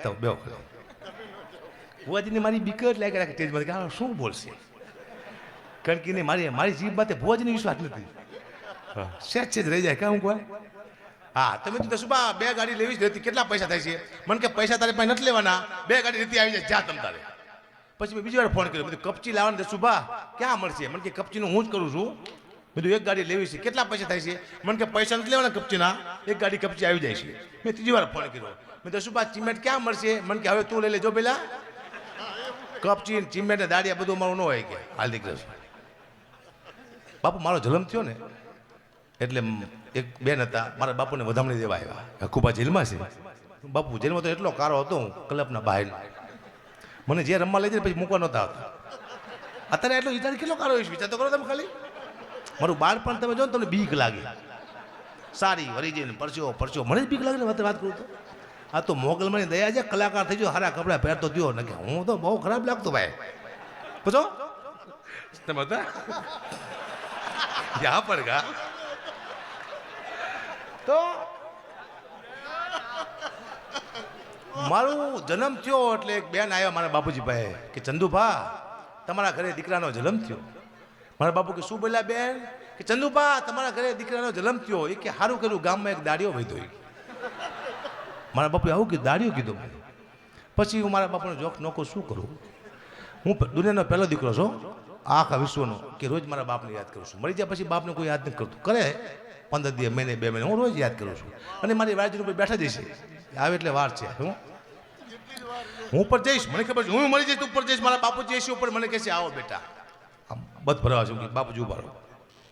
તો બે ભુવાજીને મારી બીક જ લાગે રાખે સ્ટેજમાં કે શું બોલશે, કારણ કે મારી જીભ માટે ભુવાજીને વિશ્વાસ નથી. સેજ સેજ રહી જાય કાં હું કોઈ. હા તમે તો સુબા 2 ગાડી લેવી જ નથી, કેટલા પૈસા થાય છે? મને કે પૈસા તારે પાસે નથી લેવાના, 2 ગાડી રેતી આવી જાય જા તમ તારે. પછી મેં બીજી વાર ફોન કર્યો, બધું કપચી લાવવાની સુબા ક્યાં મળશે? મને કે કપચીનું હું જ કરું છું, બધું 1 ગાડી લેવી છે, કેટલા પૈસા થાય છે? મને કે પૈસા નથી લેવાના કપચીના, 1 ગાડી કપચી આવી જાય છે. મેં ત્રીજી વાર ફોન કર્યો, મેં તો સુબા ચિમેન્ટ ક્યાં મળશે? મને કે હવે તું લઈ લેજો પેલા કપચી ચિમેન્ટ ને દાડિયા બધું મારું ન હોય કે હાલ નીકળે. બાપુ મારો જન્મ થયો ને એટલે એક બેન હતા, મારા બાપુને વધામણી દેવા આવ્યા. ખૂબા જેલમાં છે. બાપુ જેલમાં તો એટલો કારો હતો હું ક્લબના બહાર, મને જે રમવા લઈ જાય પછી મૂકવા નહોતા આવતા. અત્યારે એટલો વિચાર કેટલો કારો હોય વિચાર તો કરો તમે ખાલી. મારું બાળપણ તમે જો ને તમને બીક લાગે, સારી વરી જઈને પરસ્યો પરસ્યો, મને જ બીક લાગે ને વાત કરું તો. આ તો મોગલમાંની દયા છે, કલાકાર થઈ ગયો, સારા કપડાં પહેરતો થયો ને કે હું તો બહુ ખરાબ લાગતો ભાઈ. પૂછો તમે હતા યા પર ગા તો મારું જન્મ થયો એટલે એક બેન આવ્યા મારા બાપુજી પાસે કે ચંદુભા તમારા ઘરે દીકરાનો જન્મ થયો. મારા બાપુ કે શું બોલ્યા બેન? કે ચંદુભા તમારા ઘરે દીકરાનો જન્મ થયો. એ કે સારું કર્યું, ગામમાં એક દાડિયો વૈધો. મારા બાપુએ આવું કીધું, દાડિયો કીધું. પછી હું મારા બાપુને જોક નોકો શું કરું, હું દુનિયાનો પહેલો દીકરો છું આખા વિશ્વનો, કે રોજ મારા બાપને યાદ કરું છું. મરી જાય પછી બાપને કોઈ યાદ નથી કરતું, કરે 15 દિવસ મહિને 2 મહિને હું રોજ યાદ કરું છું. અને મારી વાજરી ઉપર બેઠા જઈશ, આવે એટલે વાર છે. હું ઉપર જઈશ, મને ખબર છે હું મરી જઈશ ઉપર જઈશ, મારા બાપુ જઈશ ઉપર, મને કહે છે આવો બેટા બધ ભરવા છું. બાપુજી ઉભા રહો,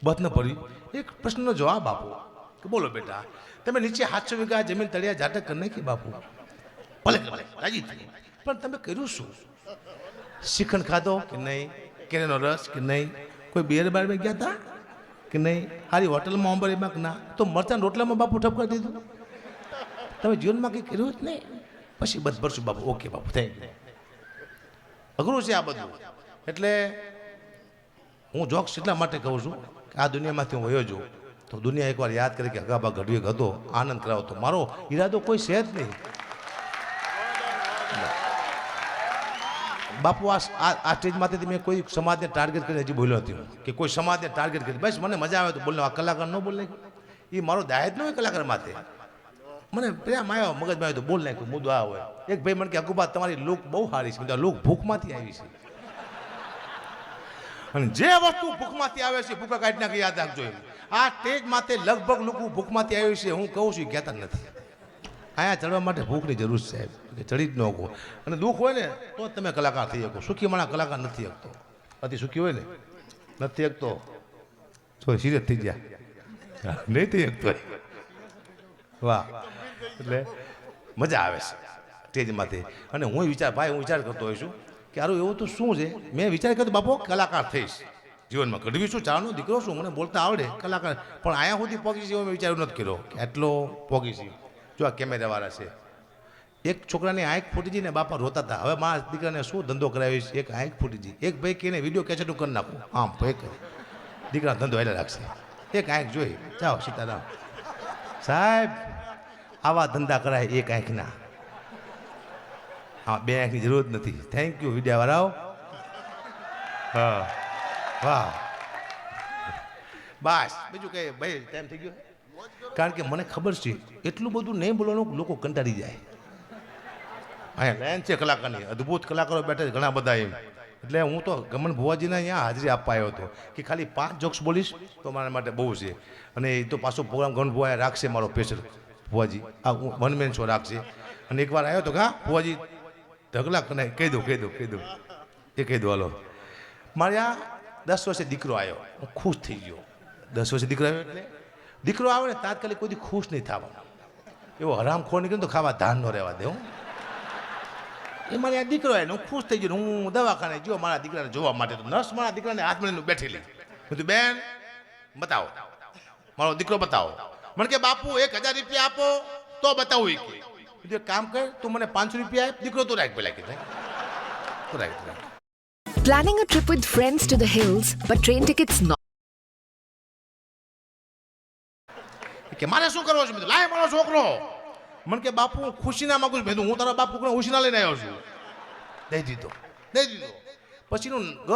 બધ ન ભરી એક પ્રશ્નનો જવાબ આપો કે બોલો બેટા તમે નીચે 700 વીઘા જમીન તળિયા ઝાટક કરી નાખી? બાપુ ભલે ભલે રાજી થઈ, પણ તમે કર્યું શું? શ્રીખંડ ખાધો કે નહીં? કેરીનો રસ કે નહીં? કોઈ બેર બારમાં ગયા હતા કે નહીં? સારી હોટલમાં અંબરીમાં કે ના? તો મરચાં રોટલામાં બાપુ ઠપકા દીધું? તમે જીવનમાં કંઈ કર્યું જ નહીં? પછી બધ ભરશું બાપુ. Okay Bapu thank you. અઘરું છે આ બધું. એટલે હું જોક્સ એટલા માટે કહું છું કે આ દુનિયામાંથી હું વયો છું તો દુનિયા એકવાર યાદ કરે કે હગાબા ઘડવી હતો, આનંદ કરાવતો. મારો ઈરાદો કોઈ છે જ નહીં બાપુ. આ સ્ટેજમાંથી મેં કોઈ સમાજને ટાર્ગેટ કરી હજી બોલ્યો નથી કે કોઈ સમાજને ટાર્ગેટ કરી. બસ મને મજા આવે તો બોલને, આ કલાકાર ન બોલે એ મારો દાયજ ન હોય કલાકાર માટે. મને પ્રેમ આવ્યો મગજમાં આવ્યો તો બોલ નાખ્યું, મુદ્દો આ હોય. એક ભાઈ મને કે હકુબા તમારી લુક બહુ સારી છે, લુક ભૂખમાંથી આવી છે. અને જે વસ્તુ ભૂખમાંથી આવે છે ભૂખા કાઢી નાખી યાદ રાખજો. આ સ્ટેજ માથે લગભગ લોકો ભૂખમાંથી આવી છે, હું કહું છું કહેતા નથી. અહીંયા ચડવા માટે ભૂખની જરૂર છે સાહેબ, કે ચડી જ ન શકો. અને દુઃખ હોય ને તો તમે કલાકાર થઈ શકો. સુખી માણસ કલાકાર નથી શકતો. અતિ સુખી હોય ને નથી શકતો. થોડી સિરિયસ થઈ ગયા નહીં થઈ શકતો. વાહ, એટલે મજા આવે છે સ્ટેજમાંથી. અને હું વિચાર કરતો હોઈશું કે આરું એવું તો શું છે. મેં વિચાર કર્યો બાપુ કલાકાર થઈશ જીવનમાં, ઘડવી શું, ચાનો દીકરો શું, મને બોલતા આવડે કલાકાર. પણ અહીંયા સુધી પહોંચી છે મેં વિચાર્યું નથી કર્યો કે આટલો પહોંચી છે. જો આ કેમેરાવાળા છે, એક છોકરાની આંખ ફૂટી ગઈ ને બાપા રોતા હતા. હવે મારા દીકરાને શું ધંધો કરાવીશ, એક આંખ ફૂટી ગઈ. એક ભાઈ કે વિડીયો કેસેટું કરી નાખું, આમ ભાઈ દીકરા ધંધો એટલે રાખશે. એક આંખ જોઈ જાઓ સીતારામ સાહેબ, આવા ધંધા કરાય એક આંખના. હા 2 આંખની જરૂર જ નથી. થેન્ક યુ વિદ્યાવાળાઓ. હા વાહ, બસ બીજું કઈ ભાઈ ટાઈમ થઈ ગયો. કારણ કે મને ખબર છે એટલું બધું નહીં બોલવાનું લોકો કંટાળી જાય. અહીંયા લાઈન છે કલાકારની, અદ્ભુત કલાકારો બેઠા છે ઘણા બધા એમ. એટલે હું તો ગમન ભુવાજીને અહીંયા હાજરી આપવા આવ્યો હતો કે ખાલી 5 જોક્સ બોલીશ તો મારા માટે બહુ છે. અને એ તો પાછો પ્રોગ્રામ ગમન ભુવા રાખશે મારો સ્પેશિયલ ભુવાજી, આ 1 મેન શો રાખશે. અને એકવાર આવ્યો તો હા ભુવાજી ઢગલા કને કહી દઉં એ કહી દઉં હાલો. મારે આ 10 વર્ષે દીકરો આવ્યો, હું ખુશ થઈ ગયો. 10 વર્ષે દીકરો આવ્યો એટલે દીકરો આવે ને તાત્કાલિક કોઈ ખુશ નહીં થવાનો. એવો હરામખોર નીકળે તો ખાવા ધાન ન રહેવા દે. એ મારે આ દીકરો આવે ને હું ખુશ થઈ ગયો. હું દવાખાને ગયો મારા દીકરાને જોવા માટે, તો નર્સ મારા દીકરાને હાથ મળીને બેઠેલી. કીધું બેન બતાવો મારો દીકરો બતાવો. મને કે બાપુ 1000 રૂપિયા આપો તો બતાવું. એ કીધું એક કામ કર, તું મને 500 રૂપિયા આપ, દીકરો તો રાખ પેલા. કીધું તો રાખ. Planning a trip with friends to the hills, but train tickets not. કે મારે શું કરવો છે? લાય મારો છોકરો મને કે બાપુ હું ખુશી ના માગું છું. મેં કીધું હું તારા બાપુ ખુશી ના લઈને આવ્યો છું. દઈ દીધો. પછીનું ગ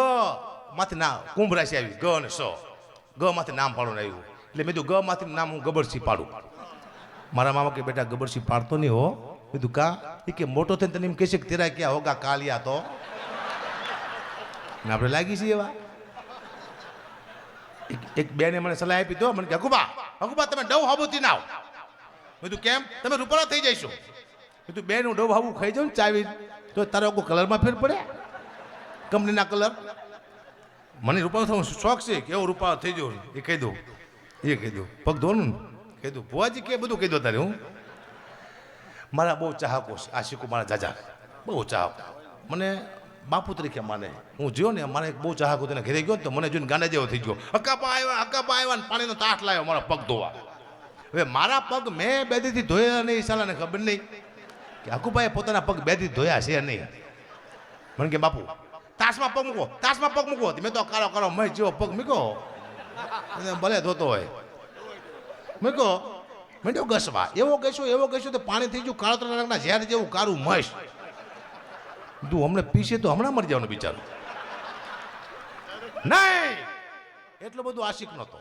માંથી ના કુંભ રાશિ આવી, ગ અને સ. ગ માંથી નામ પાડવાનું આવ્યું. એટલે મેં કીધું ગ માંથી નામ હું ગબરસિંહ પાડું. મારા મામા કે બેટા ગબરસિંહ પાડતો નહીં હો. કીધું કા? એ કે મોટો થઈને તને એમ કહેશે કે તેરા ક્યાં હોગા કાલિયા તો. ને આપણે લાગી છીએ એવા. એક બેને મને સલાહ આપી દો. મને કે હકુબા તમે ડવ હાબુથી ના આવો. મેં કીધું કેમ? તમે રૂપાળા થઈ જઈશો. કીધું બેન હું ડવ હાબુ ખાઈ જાઉં ને ચાવી તો તારો કોઈ કલરમાં ફેર પડે? કંપનીના કલર. મને રૂપાળો થવાનો શોખ છે કે એવો રૂપાળો થઈ જાઉં એ કહી દઉં. પગ ધોનું કહી દઉં. ભુવાજી કે બધું કહી દો તારે. હું મારા બહુ ચાહકો છે, આશિકો મારા જાજા બહુ ચાહક. મને બાપુ તરીકે માને. હું જોયો ને મારે બહુ ચાહકો તેને ઘરે ગયો તો મને જોઈને ગાંડા જેવો થઈ ગયો. હકાપા આવ્યા ને પાણીનો તાટ લાવ્યો મારા પગ ધોવા. હવે મારા પગ મેં બેદીથી ધોયા નહીં, સાલાને ખબર નહીં કે હકુભાઈએ પોતાના પગ બેદીથી ધોયા છે નહીં. મને કે બાપુ તાસમાં પગ મૂકો. મેં તો કાળો મય જેવો પગ મૂકો, ભલે ધોતો હોય મૂકો. મેં તો ઘસવા એવો કહેશું તો પાણી થઈ ગયું કાળો રંગના ઝેર જેવું કારું મશ. તું હમણાં પીશે તો હમણાં મરી જવાનું બિચારું. નહીં એટલું બધું આશિક નહોતો.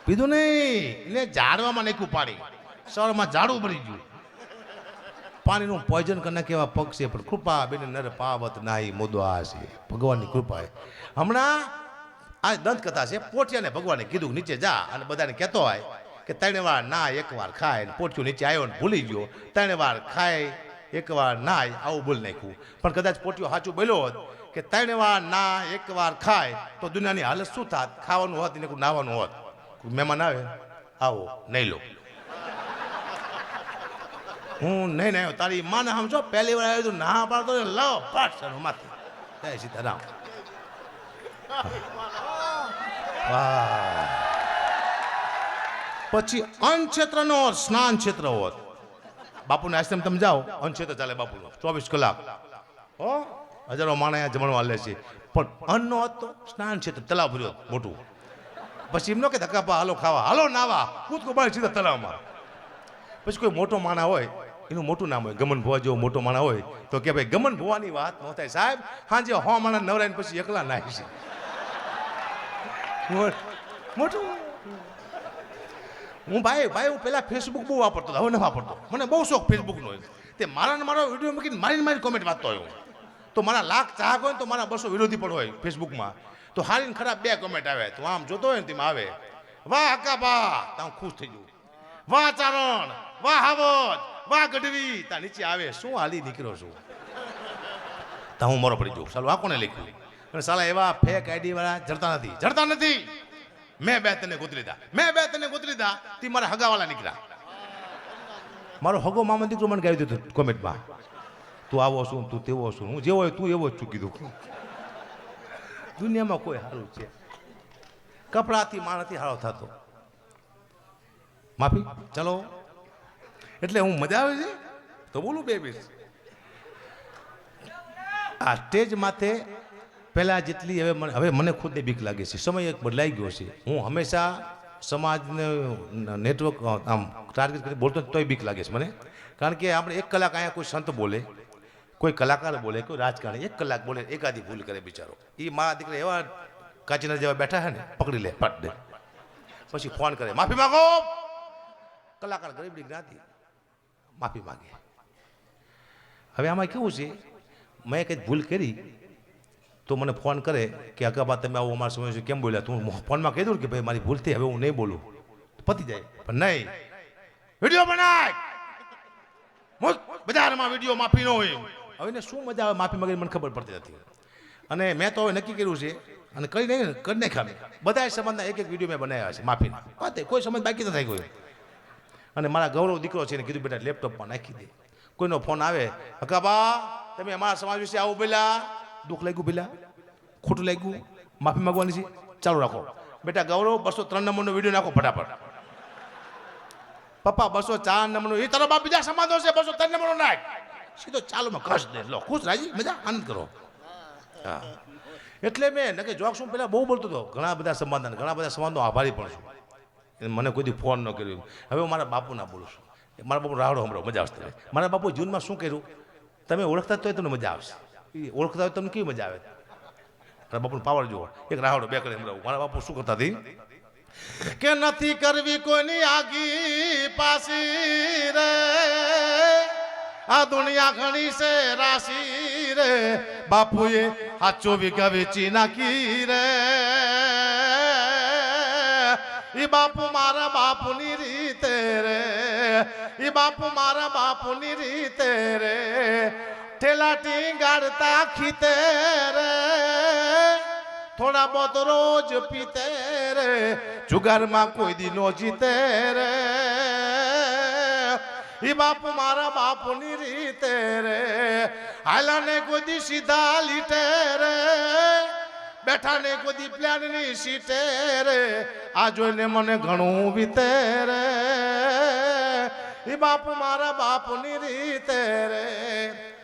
પીધું નહીં એને ઝાડવામાં નાખ્યું પાણી. સવારમાં ઝાડું ભરી ગયું. પાણીનું પોઈઝન કરીને કેવા પગ છે. પણ કૃપા બેન નર પાવત નાહી મુદવા છે. ભગવાનની કૃપા. હમણાં આ દંત કથા છે. પોઠિયાને ભગવાને કીધું નીચે જા અને બધાને કહેતો હોય કે 3 વાર ના 1 વાર ખાય. પોઠિયું નીચે આવ્યો ને ભૂલી ગયો. 3 વાર ખાય 1 વાર નાય આવું બોલી નાખ્યું. પણ કદાચ પોઠિયો સાચું બોલ્યો હોત કે 3 વાર ના 1 વાર ખાય તો દુનિયાની હાલત શું થાત? ખાવાનું હોત ને નાવાનું હોત. મહેમાન આવે આવો નહીં લો. હું નહીં આવ્યો તારી માને સમજો પહેલી વાર આવ્યો ના પાડતો લાવો પાઠ માથે. જય સીતારામ. પછી અન્ન ક્ષેત્રનો સ્નાન ક્ષેત્ર હોત. બાપુને આશ્રમ તમે જાઓ અન્ન ક્ષેત્ર ચાલે બાપુનો 24 કલાક. હજારો માણસ જમણવા લે છે. પણ અન્ન હોત તો સ્નાન ક્ષેત્ર તલાવ ભર્યો મોટું. પછી એમનો કે ધક્કાપા હાલો ખાવા હાલો નાવા કૂદકો બાળ સીધા તલાવમાં. પછી કોઈ મોટો માણા હોય એનું મોટું નામ હોય. ગમન ભુવા જેવો મોટો માણા હોય તો કે ભાઈ ગમન ભુવાની વાત ન થાય સાહેબ. હાજે માણા નવરાઈને પછી એકલા નાખી છે મોટું. હું ભાઈ પેલા ફેસબુક બહુ વાપરતો હવે ન વાપરતો. મને બહુ શોખ ફેસબુકનો. તે મારો વિડીયો મૂકીને મારી કોમેન્ટ વાંચતો હોય. તો મારા લાખ ચાહક હોય ને તો મારા 200 વિરોધી પણ હોય ફેસબુકમાં. તો હારીને ખરાબ 2 કોમેન્ટ આવે. તો આમ જોતો હોય ને તેમાં આવે વાહ હકાબા તો હું ખુશ થઈ જઉં. વાહ ચારણ, વાહ હાવજ, વાહ ગઢવી. તા નીચે આવે શું હાલી નીકળ્યો છું. તા હું મોરો પડી જાઉં. સાલું આ કોને લખ્યું? અને સાલા એવા ફેક આઈડી વાળા જડતા નથી. મેં બે તને ગોતરી દા તે મારા હગાવાલા નીકળ્યા. મારો હગો મામા દીકરો મને ગાવી દીધું કોમેન્ટમાં તું આવો છું તું તેવો છું. હું જેવો હોય તું એવો જ છું કીધું. દુનિયામાં કોઈ સારું છે? કપડાથી માણસથી હારો થતો. માફી ચલો. એટલે હું મજા આવે છે તો બોલું બે બેસ. આ સ્ટેજ માથે પહેલાં જેટલી હવે મને ખુદને બીક લાગે છે. સમય એક બદલાઈ ગયો છે. હું હંમેશા સમાજને નેટવર્ક આમ ટાર્ગેટ કરી બોલતો તોય બીક લાગે છે મને. કારણ કે આપણે 1 કલાક અહીંયા કોઈ સંત બોલે, કોઈ કલાકાર બોલે, કોઈ રાજકારણી 1 કલાક બોલે, એકાદી ભૂલ કરે બિચારો. એ મારા દીકરા એવા કાચીના જેવા બેઠા છે ને પકડી લે પટ દે. પછી ફોન કરે માફી માગો. કલાકાર ગરીબની જ્ઞાતિ માફી માગે. હવે આમાં કેવું છે મેં કંઈક ભૂલ કરી તો મને ફોન કરે કે અકાબા તમે આવું અમારા સમય છે કેમ બોલ્યા? તું ફોનમાં કહી દઉં કે ભાઈ મારી ભૂલ થઈ હવે હું નહીં બોલું પતી જાય. પણ નહીં વિડીયો બનાય બજારમાં વિડીયો માફી ન હોય. હવે એને શું મજા આવે માફી માંગીને મને ખબર પડતી નથી. અને મેં તો હવે નક્કી કર્યું છે અને કરી નાખ્યા. બધા સંબંધના 1 વિડીયો મેં બનાવ્યા છે માફીના. વાત કોઈ સંબંધ બાકી ન થાય કોઈ. અને મારા ગૌરવ દીકરો છે એને કીધું બેટા લેપટોપમાં નાખી દે. કોઈનો ફોન આવે હકાબા તમે અમારા સમાજ વિશે આવું બોલ્યા, દુઃખ લાગ્યું પેલા, ખોટું લાગ્યું, માફી માંગવાની છે, ચાલુ રાખો બેટા. ગૌરવ 203 નંબરનો વિડીયો નાખો ફટાફટ. પપ્પા 204 નંબરનો એ તારો બાપ બીજા સમાજો છે 203 નંબરનો નાખ. સીધો ચાલુમાં ઘસ દે. લો ખુશ રાજી મજા આનંદ કરો. હા એટલે મેં નકે જોક શું પેલા બહુ બોલતો હતો. ઘણા બધા સમાજનો આભારી પણ છું. મને કોઈ દી ફોન ન કર્યો. હવે હું મારા બાપુના બોલું છું. મારા બાપુ રાવડો હમણાં મજા આવશે તમને. મારા બાપુ જૂનમાં શું કર્યું તમે ઓળખતા જ તો તમને મજા આવશે. એ ઓળખતા હોય તમને કેવી મજા આવે. મારા બાપુનો પાવર જુઓ. એક રાવડો બે કરે હમણાં. મારા બાપુ શું કરતા હતી કે નથી કરવી કોઈની આગી પાસી રે, આ દુનિયા ઘણી છે રાશી રે, બાપુએ હાચો વીઘા વેચી નાખી રે. ઈ બાપુ મારા બાપુની રીતે રે, ઈ બાપુ મારા બાપુની રીતે રે, ઠેલા ટીંગાડતા ખીતે રે, થોડા બહોત રોજ પીતે રે, જુગારમાં કોઈ દી નો જીતે રે. ઈ બાપુ મારા બાપુની રીતે રે, હાલાને કોઈ દી સીધા લીટે રે, બેઠાને કોઈ દી પ્લાનની સીટે રે, આ જોઈને મને ઘણું વીતે રે. ઈ બાપુ મારા બાપુની રીતે રે.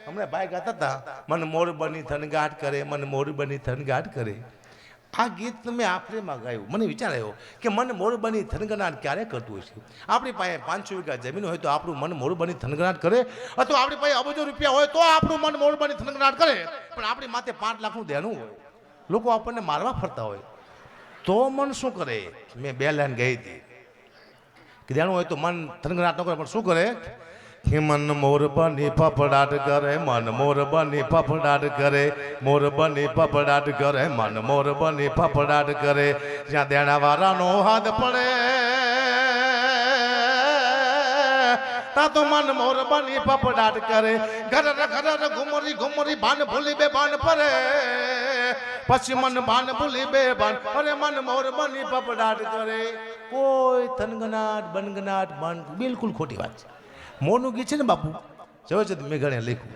હમણાં ભાઈ ગાતા હતા મન મોર બની થનગાટ કરે, મન મોર બની થનગાટ કરે. આ ગીત મેં આફરીમાં ગાયું. મને વિચાર આવ્યો કે મન મોર બની થનગનાટ ક્યારે કરતું હશે. આપણી પાસે 500 વીઘા જમીન હોય તો આપણું મન મોર બની થનગનાટ કરે, અથવા આપણી પાસે અબજો રૂપિયા હોય તો આપણું મન મોર બની થનગનાટ કરે. પણ આપણી માથે 5 લાખનું દેણું હોય, લોકો આપણને મારવા ફરતા હોય તો મન શું કરે. મેં 2 લાઈન ગઈ હતી કે દેણું હોય તો મન થનગનાટ ન કરે, પણ શું કરે કે મન મોર બની ફફડાટ કરે, મન મોર બની ફફડાટ કરે, મોર બની ફફડાટ કરે, મન મોર બની ફફડાટ કરે, જ્યાં દેણાવાળાનો હાથ પડે તા તો મન મોર બની ફફડાટ કરે. ઘર ઘર ઘુમરી ઘુમરી ભાન ભૂલી બે ભાન પરે, પછી મન ભાન ભૂલી બે ભાન અરે મન મોર બની ફફડાટ કરે. કોઈ થનગનાટ બનગનાટ ભાન બિલકુલ ખોટી વાત છે. મોરનું ગીત છે ને બાપુ જવચંદ મેઘાણીએ લખ્યું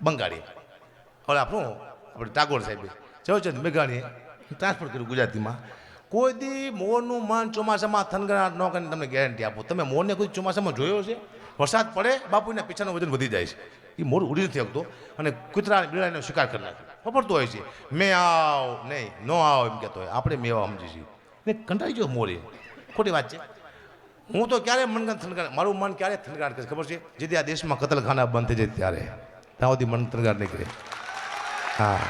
બંગાળી. હવે આપણું આપણે ટાગોર સાહેબે જવચંદ મેઘાણીએ ટ્રાન્સફર કર્યું ગુજરાતીમાં. કોઈ દી મોરનું મન ચોમાસામાં થનગનાટ ન કરીને તમને ગેરંટી આપો. તમે મોરને કોઈ ચોમાસામાં જોયો છે? વરસાદ પડે બાપુના પીછાનું વજન વધી જાય છે. એ મોર ઉડી નથી શકતો અને કૂતરા બિલાડીનો શિકાર કરી નાખે. ખબરતો હોય છે મેં આવ નહીં નો આવ એમ કહેતો હોય, આપણે મેવા સમજી છીએ ને કંટાળી ગયો મોરે. ખોટી વાત છે. હું તો ક્યારે મન થનગાટ, મારું મન ક્યારે થનગાટ કરે ખબર છે? જેથી આ દેશમાં કતલખાના બંધ થઈ જાય ત્યારે, ત્યાં સુધી મન થનગાટ નહીં કરે. હા,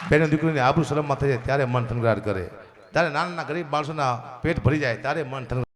બેન દીકરીની આબરૂ શરમમાં થઈ જાય ત્યારે મન થનગાટ કરે. ત્યારે નાના ગરીબ માણસોના પેટ ભરી જાય ત્યારે મન થનગાટ